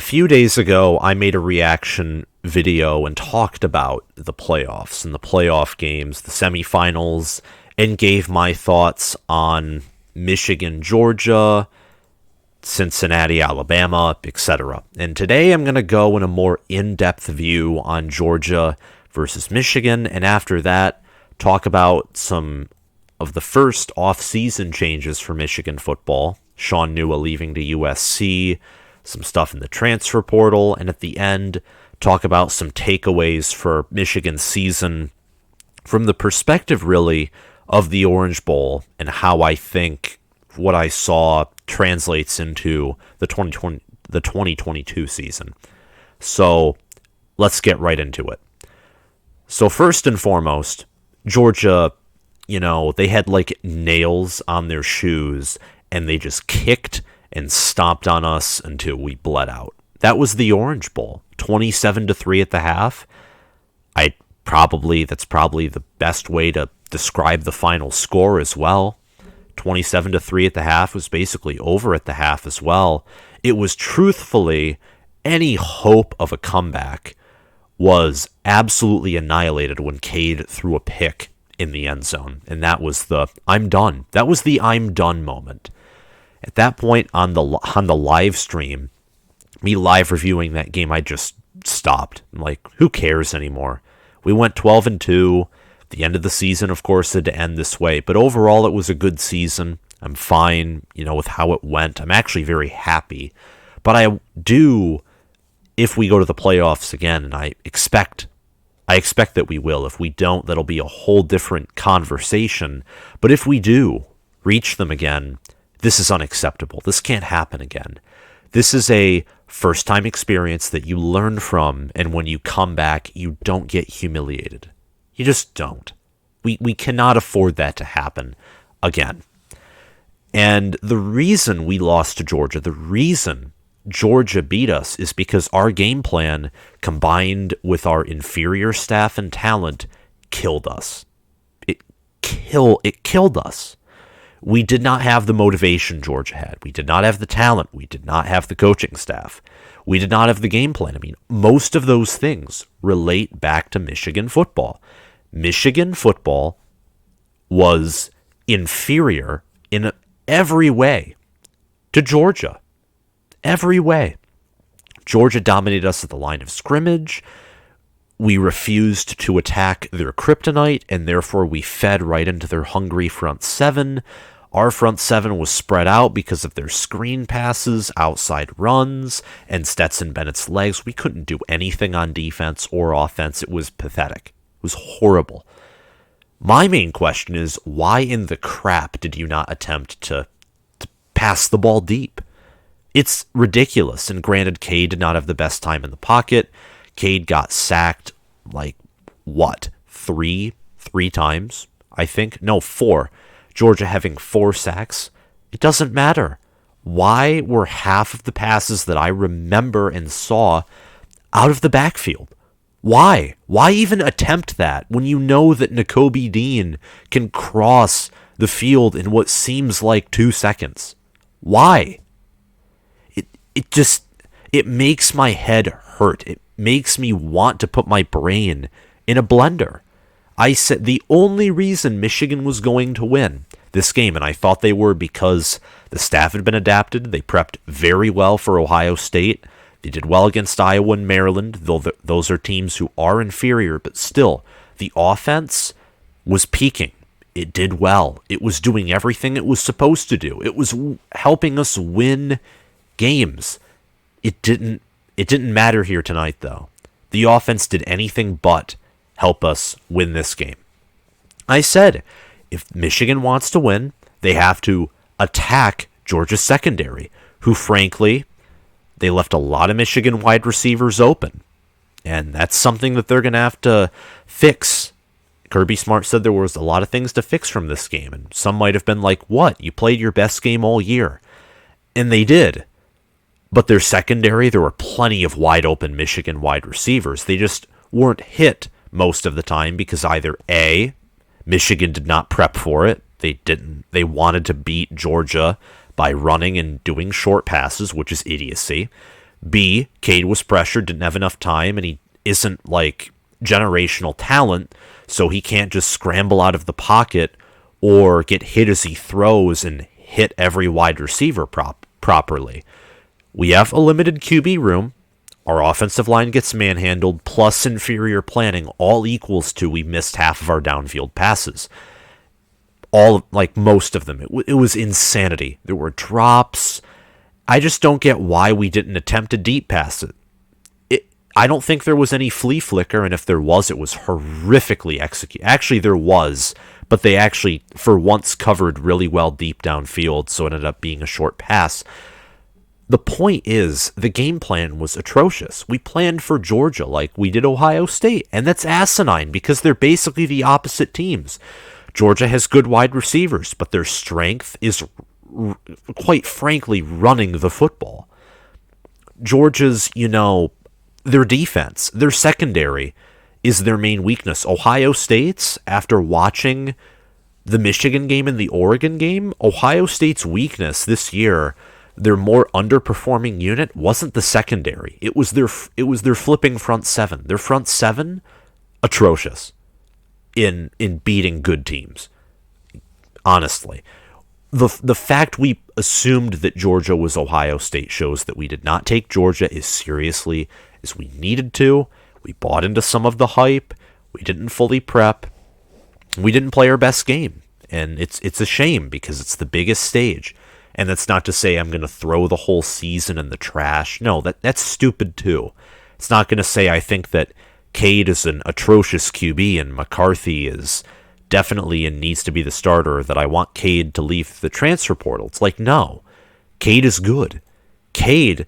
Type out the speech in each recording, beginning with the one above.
few days ago, I made a reaction video and talked about the playoffs and the playoff games, the semifinals, and gave my thoughts on Michigan, Georgia, Cincinnati, Alabama, etc. And today I'm going to go in a more in-depth view on Georgia versus Michigan, and after that, talk about some of the first off-season changes for Michigan football. Shaun Nua leaving to USC, some stuff in the transfer portal, and at the end, talk about some takeaways for Michigan's season from the perspective, really, of the Orange Bowl and how I think what I saw translates into the 2022 season. So let's get right into it. So first and foremost, Georgia, they had like nails on their shoes and they just kicked and stomped on us until we bled out. That was the Orange Bowl, 27-3 at the half. That's probably the best way to describe the final score as well. 27-3 at the half was basically over at the half as well. It was truthfully, any hope of a comeback was absolutely annihilated when Cade threw a pick in the end zone. And that was the I'm done. That was the I'm done moment. At that point on the live stream, me live reviewing that game, I just stopped. I'm like, who cares anymore? We went 12-2. The end of the season, of course, had to end this way. But overall, it was a good season. I'm fine, with how it went. I'm actually very happy. But I do, if we go to the playoffs again, and I expect that we will. If we don't, that'll be a whole different conversation. But if we do reach them again, this is unacceptable. This can't happen again. This is a first-time experience that you learn from, and when you come back, you don't get humiliated. You just don't. We cannot afford that to happen again. And the reason we lost to Georgia, the reason Georgia beat us is because our game plan, combined with our inferior staff and talent, killed us. It killed us. We did not have the motivation Georgia had. We did not have the talent. We did not have the coaching staff. We did not have the game plan. Most of those things relate back to Michigan football. Michigan football was inferior in every way to Georgia. Every way. Georgia dominated us at the line of scrimmage. We refused to attack their kryptonite, and therefore we fed right into their hungry front seven. Our front seven was spread out because of their screen passes, outside runs, and Stetson Bennett's legs. We couldn't do anything on defense or offense. It was pathetic. It was horrible. My main question is, why in the crap did you not attempt to pass the ball deep? It's ridiculous, and granted, Cade did not have the best time in the pocket. Cade got sacked, three times, I think? No, 4. Georgia having 4 sacks. It doesn't matter. Why were half of the passes that I remember and saw out of the backfield? Why? Why even attempt that when you know that Nakobe Dean can cross the field in what seems like 2 seconds? Why? It makes my head hurt. It makes me want to put my brain in a blender. I said the only reason Michigan was going to win this game, and I thought they were because the staff had been adapted. They prepped very well for Ohio State. They did well against Iowa and Maryland, though those are teams who are inferior, but still, the offense was peaking. It did well. It was doing everything it was supposed to do. It was helping us win games. It didn't matter here tonight, though. The offense did anything but help us win this game. I said, if Michigan wants to win, they have to attack Georgia's secondary, who frankly, they left a lot of Michigan wide receivers open. And that's something that they're going to have to fix. Kirby Smart said there was a lot of things to fix from this game. And some might have been like, what? You played your best game all year. And they did. But their secondary, there were plenty of wide open Michigan wide receivers. They just weren't hit most of the time because either A, Michigan did not prep for it. They wanted to beat Georgia by running and doing short passes, which is idiocy. B, Cade was pressured, didn't have enough time, and he isn't like generational talent, so he can't just scramble out of the pocket or get hit as he throws and hit every wide receiver properly. We have a limited QB room. Our offensive line gets manhandled, plus inferior planning, all equals to we missed half of our downfield passes. Most of them. It was insanity. There were drops. I just don't get why we didn't attempt a deep pass. I don't think there was any flea flicker, and if there was, it was horrifically executed. Actually, there was, but they actually, for once, covered really well deep downfield, so it ended up being a short pass. The point is, the game plan was atrocious. We planned for Georgia like we did Ohio State, and that's asinine because they're basically the opposite teams. Georgia has good wide receivers, but their strength is, quite frankly, running the football. Georgia's, their defense, their secondary is their main weakness. Ohio State's, after watching the Michigan game and the Oregon game, Ohio State's weakness this year, their more underperforming unit, wasn't the secondary. It was their flipping front seven. Their front seven, atrocious in beating good teams. Honestly. The fact we assumed that Georgia was Ohio State shows that we did not take Georgia as seriously as we needed to. We bought into some of the hype. We didn't fully prep. We didn't play our best game. And it's a shame because it's the biggest stage. And that's not to say I'm going to throw the whole season in the trash. No, that's stupid too. It's not going to say I think that Cade is an atrocious QB and McCarthy is definitely and needs to be the starter, that I want Cade to leave the transfer portal. It's like, no. Cade is good. Cade,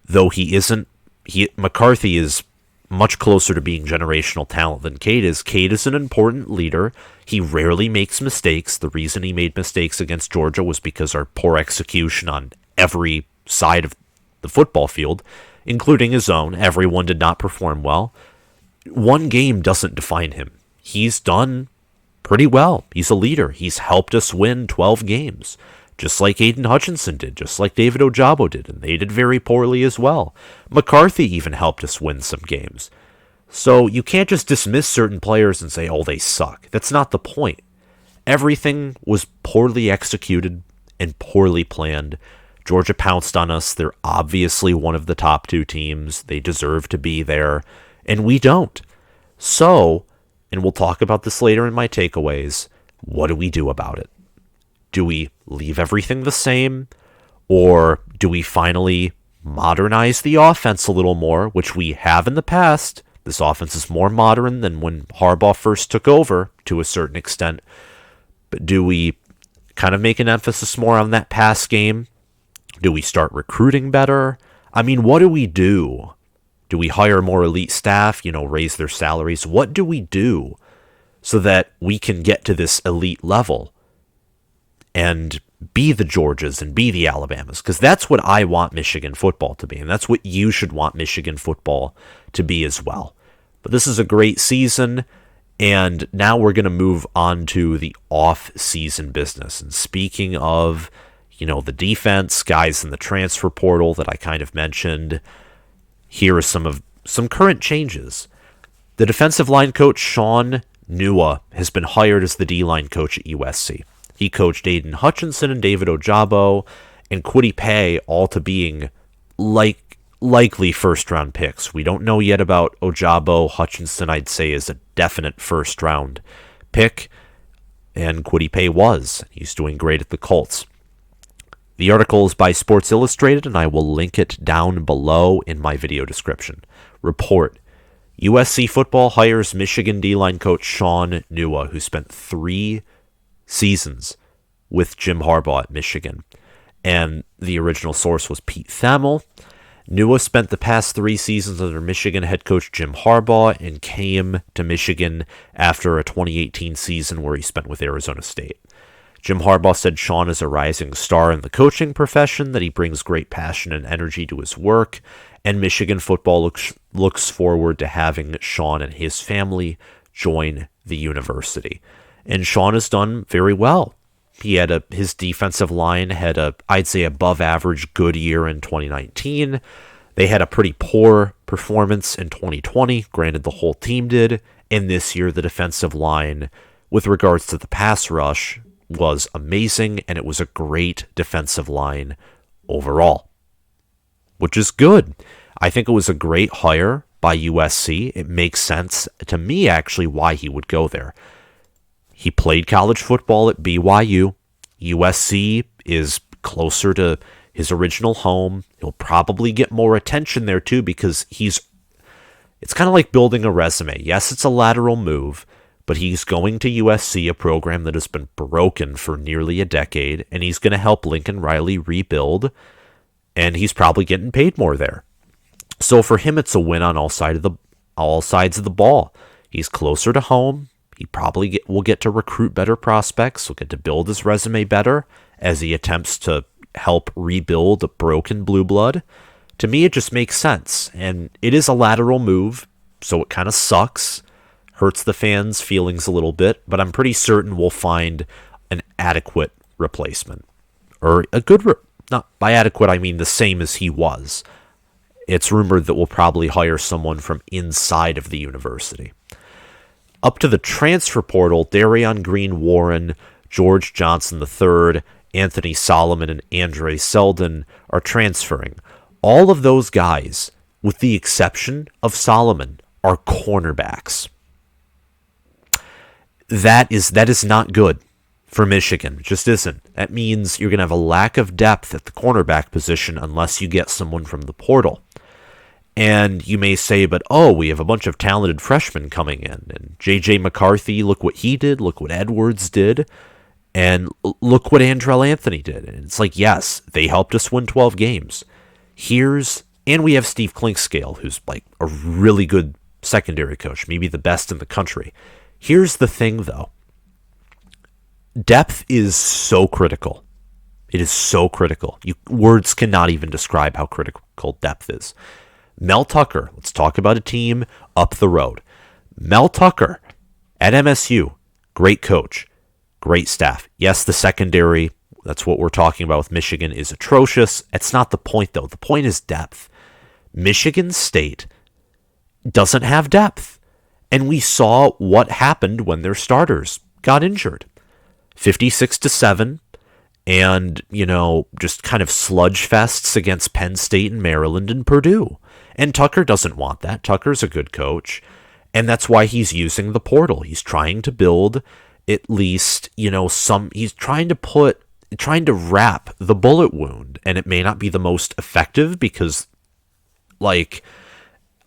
though McCarthy is much closer to being generational talent than Cade is. Cade is an important leader. He rarely makes mistakes. The reason he made mistakes against Georgia was because our poor execution on every side of the football field, including his own. Everyone did not perform well. One game doesn't define him. He's done pretty well. He's a leader. He's helped us win 12 games. Just like Aiden Hutchinson did, just like David Ojabo did, and they did very poorly as well. McCarthy even helped us win some games. So you can't just dismiss certain players and say, oh, they suck. That's not the point. Everything was poorly executed and poorly planned. Georgia pounced on us. They're obviously one of the top two teams. They deserve to be there, and we don't. So, and we'll talk about this later in my takeaways, what do we do about it? Do we leave everything the same? Or do we finally modernize the offense a little more, which we have in the past? This offense is more modern than when Harbaugh first took over to a certain extent. But do we kind of make an emphasis more on that pass game? Do we start recruiting better? I mean, what do we do? Do we hire more elite staff, raise their salaries? What do we do so that we can get to this elite level and be the Georgias and be the Alabamas? Because that's what I want Michigan football to be, and that's what you should want Michigan football to be as well. But this is a great season, and now we're going to move on to the off-season business. And speaking of, the defense, guys in the transfer portal that I kind of mentioned, here are some current changes. The defensive line coach, Shaun Nua, has been hired as the D-line coach at USC. He coached Aiden Hutchinson and David Ojabo and Kwity Paye, all to being likely first-round picks. We don't know yet about Ojabo. Hutchinson, I'd say, is a definite first-round pick, and Kwity Paye was. He's doing great at the Colts. The article is by Sports Illustrated, and I will link it down below in my video description. Report: USC football hires Michigan D-line coach Shaun Nua, who spent 3 seasons with Jim Harbaugh at Michigan. And the original source was Pete Thamel. Nua spent the past 3 seasons under Michigan head coach Jim Harbaugh and came to Michigan after a 2018 season where he spent with Arizona State. Jim Harbaugh said Shaun is a rising star in the coaching profession, that he brings great passion and energy to his work, and Michigan football looks forward to having Shaun and his family join the university. And Shaun has done very well. His defensive line had I'd say above average good year in 2019. They had a pretty poor performance in 2020. Granted, the whole team did. And this year, the defensive line, with regards to the pass rush, was amazing. And it was a great defensive line overall, which is good. I think it was a great hire by USC. It makes sense to me, actually, why he would go there. He played college football at BYU. USC is closer to his original home. He'll probably get more attention there too because it's kind of like building a resume. Yes, it's a lateral move, but he's going to USC, a program that has been broken for nearly a decade, and he's going to help Lincoln Riley rebuild, and he's probably getting paid more there. So for him, it's a win on all sides of the ball. He's closer to home. He probably will get to recruit better prospects. He'll get to build his resume better as he attempts to help rebuild a broken blue blood. To me, it just makes sense. And it is a lateral move, so it kind of sucks. Hurts the fans' feelings a little bit, but I'm pretty certain we'll find an adequate replacement. Or a good, not by adequate, I mean the same as he was. It's rumored that we'll probably hire someone from inside of the university. Up to the transfer portal, Darion Green-Warren, George Johnson III, Anthony Solomon, and Andre Selden are transferring. All of those guys, with the exception of Solomon, are cornerbacks. That is not good for Michigan. It just isn't. That means you're going to have a lack of depth at the cornerback position unless you get someone from the portal. And you may say, but we have a bunch of talented freshmen coming in. And J.J. McCarthy, look what he did. Look what Edwards did. And look what Andrell Anthony did. And it's like, yes, they helped us win 12 games. And we have Steve Klinkscale, who's like a really good secondary coach, maybe the best in the country. Here's the thing, though. Depth is so critical. It is so critical. Words cannot even describe how critical depth is. Mel Tucker, let's talk about a team up the road. Mel Tucker at MSU, great coach, great staff. Yes, the secondary, that's what we're talking about with Michigan, is atrocious. It's not the point, though. The point is depth. Michigan State doesn't have depth. And we saw what happened when their starters got injured. 56-7. And, just kind of sludge fests against Penn State and Maryland and Purdue. And Tucker doesn't want that. Tucker's a good coach. And that's why he's using the portal. He's trying to build at least, he's trying to wrap the bullet wound. And it may not be the most effective because,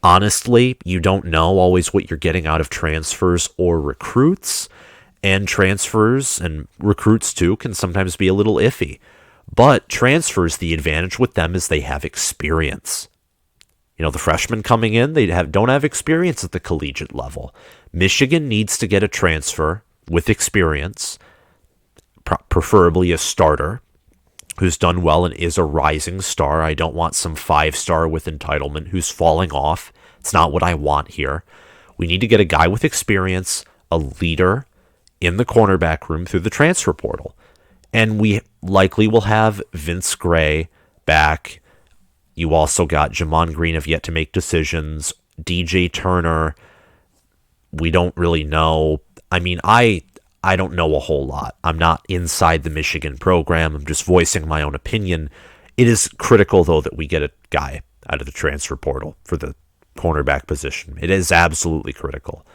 honestly, you don't know always what you're getting out of transfers or recruits. And transfers and recruits, too, can sometimes be a little iffy. But transfers, the advantage with them is they have experience. The freshmen coming in, don't have experience at the collegiate level. Michigan needs to get a transfer with experience, preferably a starter, who's done well and is a rising star. I don't want some 5-star with entitlement who's falling off. It's not what I want here. We need to get a guy with experience, a leader in the cornerback room through the transfer portal. And we likely will have Vince Gray back. You also got Jamon Green have yet to make decisions. DJ Turner, we don't really know. I mean, I don't know a whole lot. I'm not inside the Michigan program. I'm just voicing my own opinion. It is critical, though, that we get a guy out of the transfer portal for the cornerback position. It is absolutely critical.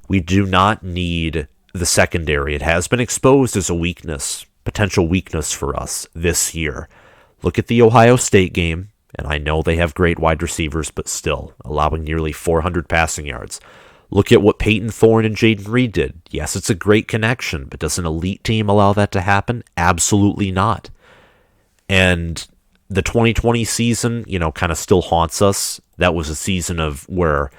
We do not need the secondary. It has been exposed as a weakness, potential weakness for us this year. Look at the Ohio State game, and I know they have great wide receivers, but still, allowing nearly 400 passing yards. Look at what Peyton Thorne and Jaden Reed did. Yes, it's a great connection, but does an elite team allow that to happen? Absolutely not. And the 2020 season, kind of still haunts us. That was a season of where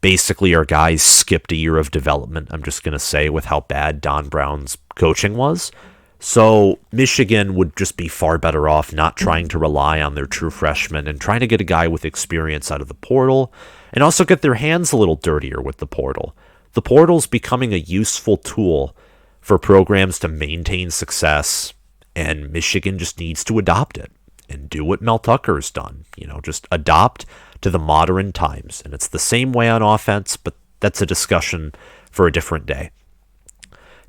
basically our guys skipped a year of development, I'm just going to say, with how bad Don Brown's coaching was. So Michigan would just be far better off not trying to rely on their true freshmen and trying to get a guy with experience out of the portal and also get their hands a little dirtier with the portal. The portal's becoming a useful tool for programs to maintain success, and Michigan just needs to adopt it. and do what Mel Tucker's done. Just adopt to the modern times. And it's the same way on offense, but that's a discussion for a different day.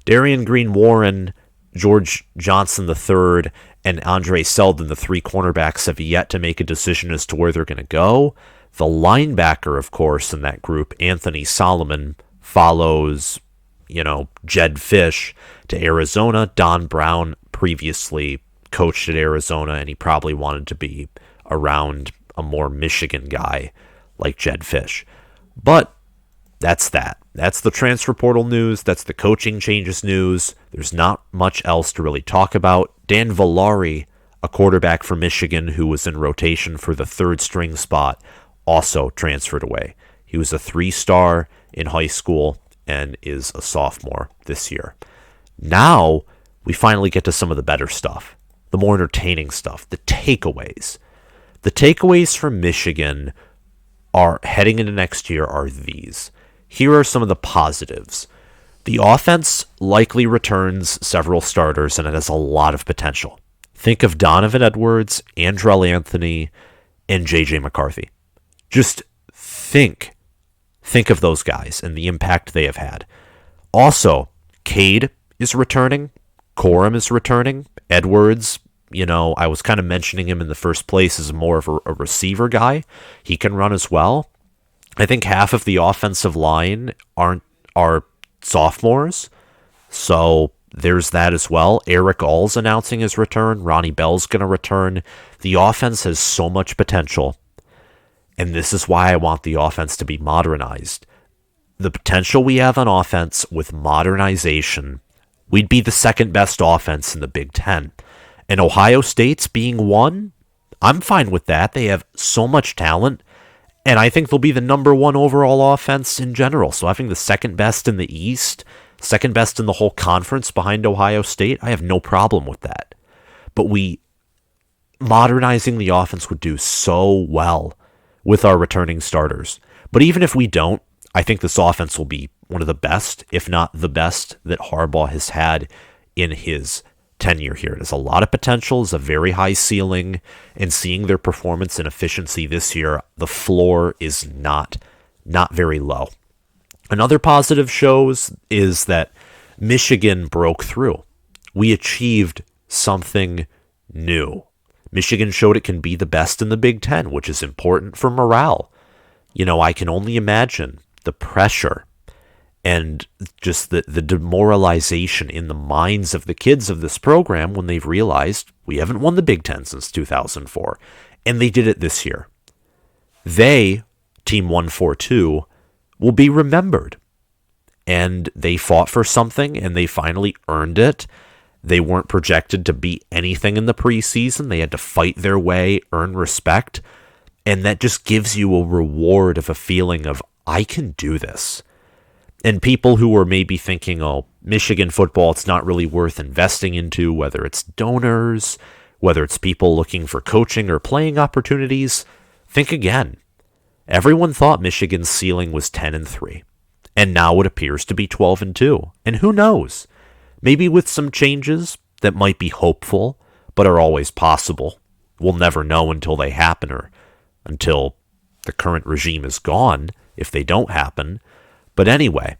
Darian Green-Warren, George Johnson III, and Andre Seldon, the three cornerbacks, have yet to make a decision as to where they're going to go. The linebacker, of course, in that group, Anthony Solomon, follows, Jed Fish to Arizona. Don Brown previously coached at Arizona, and he probably wanted to be around a more Michigan guy like Jed Fish. But that's that. That's the transfer portal news. That's the coaching changes news. There's not much else to really talk about. Dan Villari, a quarterback for Michigan who was in rotation for the third string spot, also transferred away. He was a 3-star in high school and is a sophomore this year. Now we finally get to some of the better stuff, the more entertaining stuff, the takeaways. The takeaways from Michigan are heading into next year are these. Here are some of the positives. The offense likely returns several starters, and it has a lot of potential. Think of Donovan Edwards, Andrell Anthony, and J.J. McCarthy. Just think of those guys and the impact they have had. Also, Cade is returning. Corum is returning. Edwards, I was kind of mentioning him in the first place as more of a receiver guy. He can run as well. I think half of the offensive line are sophomores, so there's that as well. Eric All's announcing his return. Ronnie Bell's going to return. The offense has so much potential, and this is why I want the offense to be modernized. The potential we have on offense with modernization, we'd be the second best offense in the Big Ten. And Ohio State's being one, I'm fine with that. They have so much talent. And I think they'll be the number one overall offense in general. So having the second best in the East, second best in the whole conference behind Ohio State, I have no problem with that. But modernizing the offense would do so well with our returning starters. But even if we don't, I think this offense will be one of the best, if not the best, that Harbaugh has had in his tenure here. It has a lot of potential, it's a very high ceiling, and seeing their performance and efficiency this year, the floor is not very low. Another positive is that Michigan broke through. We achieved something new. Michigan showed it can be the best in the Big Ten, which is important for morale. I can only imagine the pressure and just the demoralization in the minds of the kids of this program when they've realized we haven't won the Big Ten since 2004. And they did it this year. They, Team 142, will be remembered. And they fought for something, and they finally earned it. They weren't projected to be anything in the preseason. They had to fight their way, earn respect. And that just gives you a reward of a feeling of, I can do this. And people who are maybe thinking, Michigan football, it's not really worth investing into, whether it's donors, whether it's people looking for coaching or playing opportunities, think again. Everyone thought Michigan's ceiling was 10-3, and now it appears to be 12-2. And who knows? Maybe with some changes that might be hopeful, but are always possible. We'll never know until they happen or until the current regime is gone, if they don't happen. But anyway,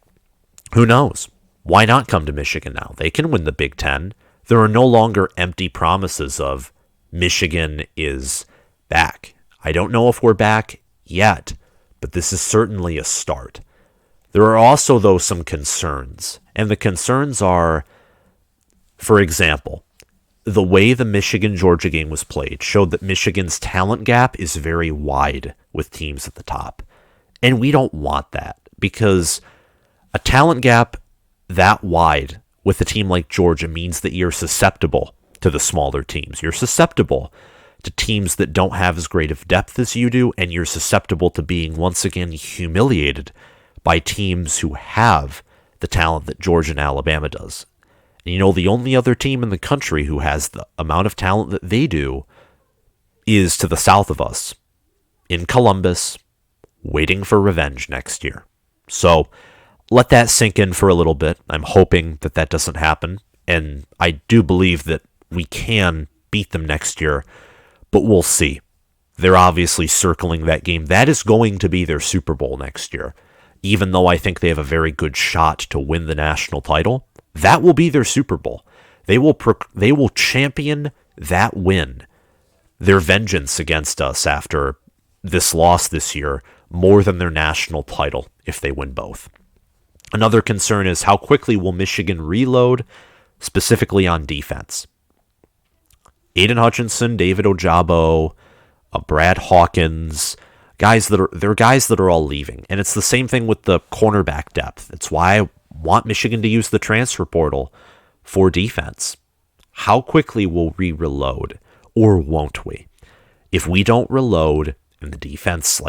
who knows? Why not come to Michigan now? They can win the Big Ten. There are no longer empty promises of Michigan is back. I don't know if we're back yet, but this is certainly a start. There are also, though, some concerns. And the concerns are, for example, the way the Michigan-Georgia game was played showed that Michigan's talent gap is very wide with teams at the top. And we don't want that. Because a talent gap that wide with a team like Georgia means that you're susceptible to the smaller teams. You're susceptible to teams that don't have as great of depth as you do, and you're susceptible to being once again humiliated by teams who have the talent that Georgia and Alabama does. And the only other team in the country who has the amount of talent that they do is to the south of us, in Columbus, waiting for revenge next year. So let that sink in for a little bit. I'm hoping that doesn't happen. And I do believe that we can beat them next year. but we'll see. They're obviously circling that game. That is going to be their Super Bowl next year. Even though I think they have a very good shot to win the national title, that will be their Super Bowl. They will champion that win, their vengeance against us after this loss this year, more than their national title if they win both. Another concern is how quickly will Michigan reload, specifically on defense. Aiden Hutchinson, David Ojabo, Brad Hawkins, guys that are all leaving. And it's the same thing with the cornerback depth. It's why I want Michigan to use the transfer portal for defense. How quickly will we reload, or won't we? If we don't reload and the defense,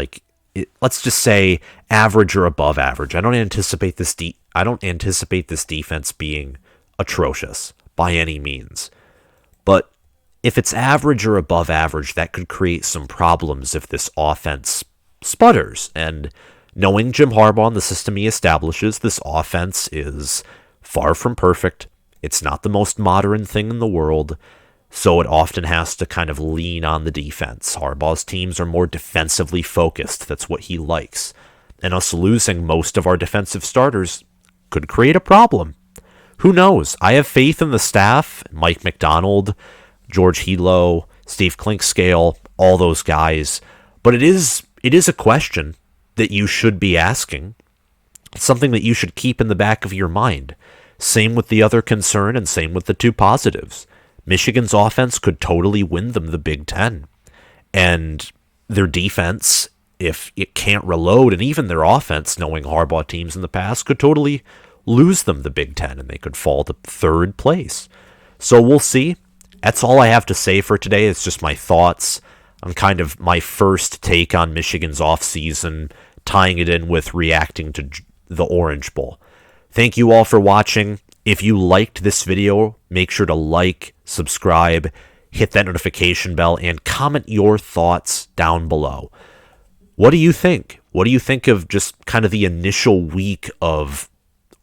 let's just say average or above average, I don't anticipate this defense being atrocious by any means. But if it's average or above average, that could create some problems if this offense sputters. And knowing Jim Harbaugh and the system he establishes, this offense is far from perfect. It's not the most modern thing in the world, so it often has to kind of lean on the defense. Harbaugh's teams are more defensively focused. That's what he likes. And us losing most of our defensive starters could create a problem. Who knows? I have faith in the staff, Mike McDonald, George Hilo, Steve Klinkscale, all those guys. But it is a question that you should be asking. It's something that you should keep in the back of your mind. Same with the other concern and same with the two positives. Michigan's offense could totally win them the Big Ten. And their defense, if it can't reload, and even their offense, knowing Harbaugh teams in the past, could totally lose them the Big Ten and they could fall to third place. So we'll see. That's all I have to say for today. It's just my thoughts on kind of my first take on Michigan's offseason, tying it in with reacting to the Orange Bowl. Thank you all for watching. If you liked this video, make sure to like, subscribe, hit that notification bell, and comment your thoughts down below. What do you think? What do you think of just kind of the initial week of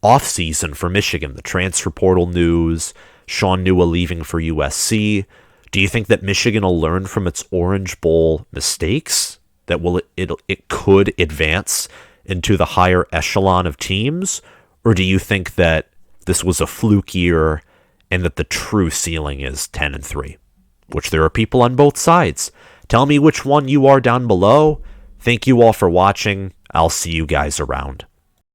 offseason for Michigan? The transfer portal news, Shaun Nua leaving for USC. Do you think that Michigan will learn from its Orange Bowl mistakes? That it could advance into the higher echelon of teams? Or do you think that this was a fluke year and that the true ceiling is 10-3? Which there are people on both sides. Tell me which one you are down below. Thank you all for watching. I'll see you guys around.